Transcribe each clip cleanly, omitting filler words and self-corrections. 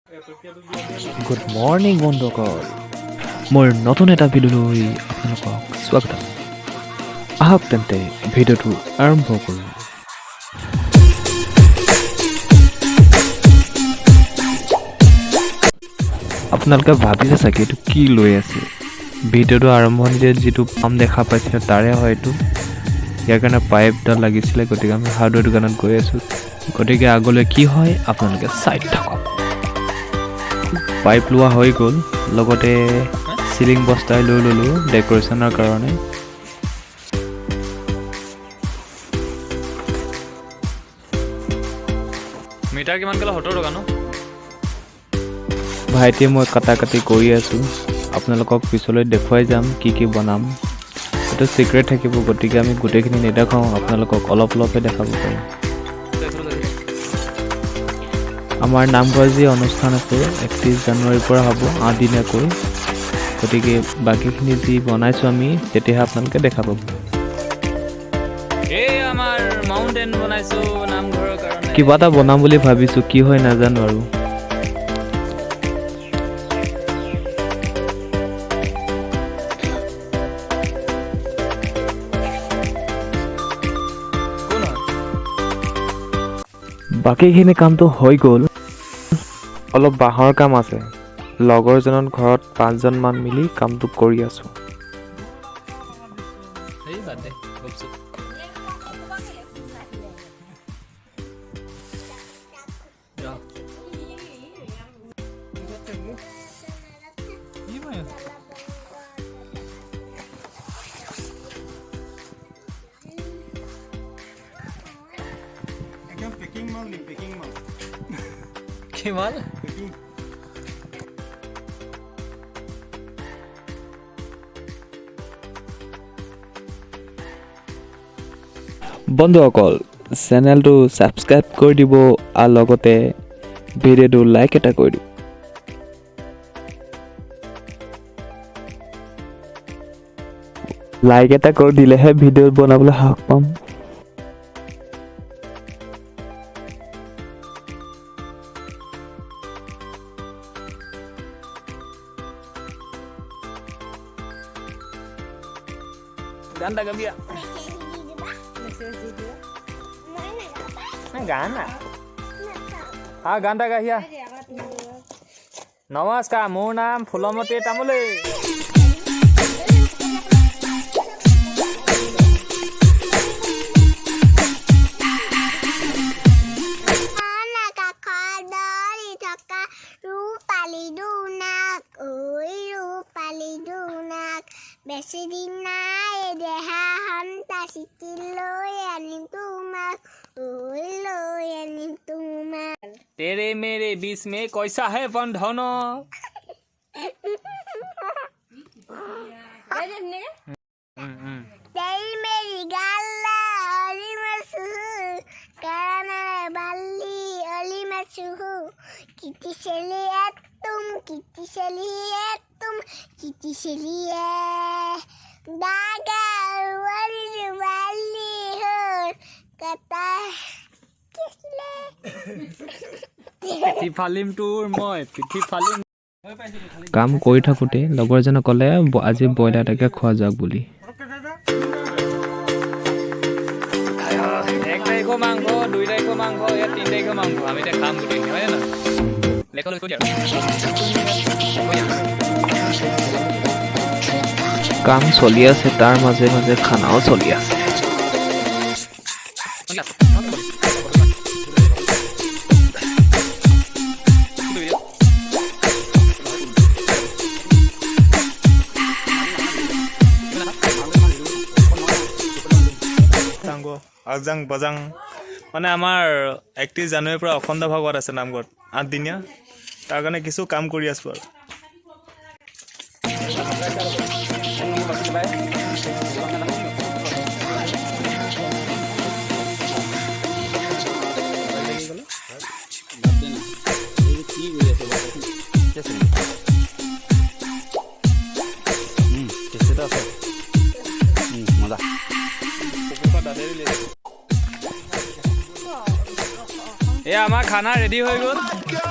Good morning বন্ধুসকল, মোৰ নতুন এটা ভিডিঅ'লৈ আপোনালোকক স্বাগতম। আহক তেন্তে ভিডিঅ'টো আৰম্ভ কৰোঁ। আপোনালোকে ভাবিছে চাগে এইটো কি লৈ আছে। ভিডিঅ'টো আৰম্ভণিতে যিটো পাম্প দেখা পাইছিলে তাৰে হয়তো। ইয়াৰ কাৰণে পাইপডাল লাগিছিলে, গতিকে আমি হাৰ্ডৱেৰ দোকানত গৈ আছোঁ। গতিকে আগলৈ কি হয় আপোনালোকে চাই থাকক। পাইপ লোৱা হৈ গ'ল, লগতে চিলিং বস্তাই লৈ ল'লোঁ ডেক'ৰেশ্যনৰ কাৰণে। মিটাৰ কিমান ক'লে? 70 টকা ন? ভাইটিয়ে মই কাটা কাটি কৰি আছোঁ। আপোনালোকক পিছলৈ দেখুৱাই যাম কি কি বনাম। এইটো ছিক্ৰেট থাকিব, গতিকে আমি গোটেইখিনি নেদেখাওঁ, আপোনালোকক অলপ অলপহে দেখাব পাৰিম। আমাৰ নামঘৰ যি অনুষ্ঠান আছে 31 জানুৱাৰীৰ পৰা হ'ব 8 দিনীয়াকৈ। গতিকে বাকীখিনি যি বনাইছোঁ আমি তেতিয়াহে আপোনালোকে দেখা পাব। এই আমাৰ মাউণ্টেইন বনাইছোঁ নামঘৰৰ কাৰণে। কিবা এটা বনাম বুলি ভাবিছোঁ, কি হয় নাজানো আৰু। বাকীখিনি কামটো হৈ গ'ল, অলপ বাঁহৰ কাম আছে। লগৰজনৰ ঘৰত 5জনমান মিলি কামটো কৰি আছোঁ। এই বাদ দে, গপচুপ। কি মাল? বন্ধুসকল, চেনেলটো ছাবস্ক্ৰাইব কৰি দিব আৰু লগতে ভিডিঅ'টো লাইক এটা কৰি দিব। লাইক এটা কৰি দিলেহে ভিডিঅ' বনাবলৈ সাহস পাম। গান এটা গাবি। গান গান এটা গাহিয়া। নমস্কাৰ, মোৰ নাম ফুলমতী তামুলী। বেছি দিন নাই দেহা সন্তা চিঠি লৈ আনিম তোমাক, লৈ আনিম তোমাক। तेरे मेरे बीच में कैसा है बंधन? तेरी मेरी गाल्ला अली मसू काना बाली अली मसू किती चली तुम किती चली तुम किती चली दागा वाली जुबाली हो कता किसले পিঠি ফালিম তোৰ মই, পিঠি ফালিম। কাম কৰি থাকোঁতে লগৰজনে ক'লে আজি ব্ৰইলাৰ এটাকে খোৱা যাওক বুলি। 1 তাৰিখৰ মাংস, 2 তাৰিখৰ মাংস, 3 তাৰিখৰ মাংস। আমি এতিয়া খাম গোটেই, হয় নে নহয়? লেখলৈ কৈ দিয়া। কাম চলি আছে, তাৰ মাজে মাজে খানাও চলি আছে। আগজাং বজাং মানে আমাৰ 31 জানুৱাৰীৰ পৰা অখণ্ড ভাগৱত আছে নামঘৰত 8 দিনীয়া। তাৰ কাৰণে কিছু কাম কৰি আছোঁ আৰু। এয়া আমাৰ খানা ৰেডি হৈ গ'ল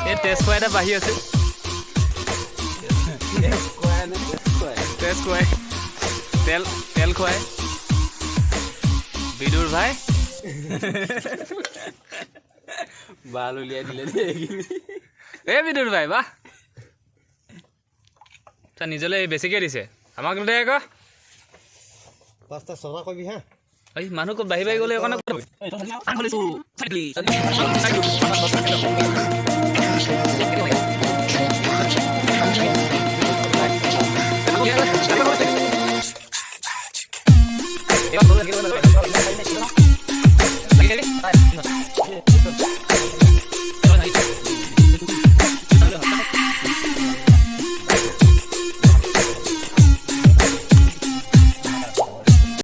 এই টেষ্ট খুৱাই এটা বাঢ়ি আছে টেষ্ট খুৱাই তেল খুৱাই বিদুৰ ভাই বাল উলিয়াই দিলে এই বিদুৰ ভাই বাহ তই নিজলৈ বেছিকৈ দিছে আমাক দে আকৌ পাঁচটা ছটা কবি হা এই মানুহ ক'ত বাঢ়ি বাঢ়ি গ'লে অকণ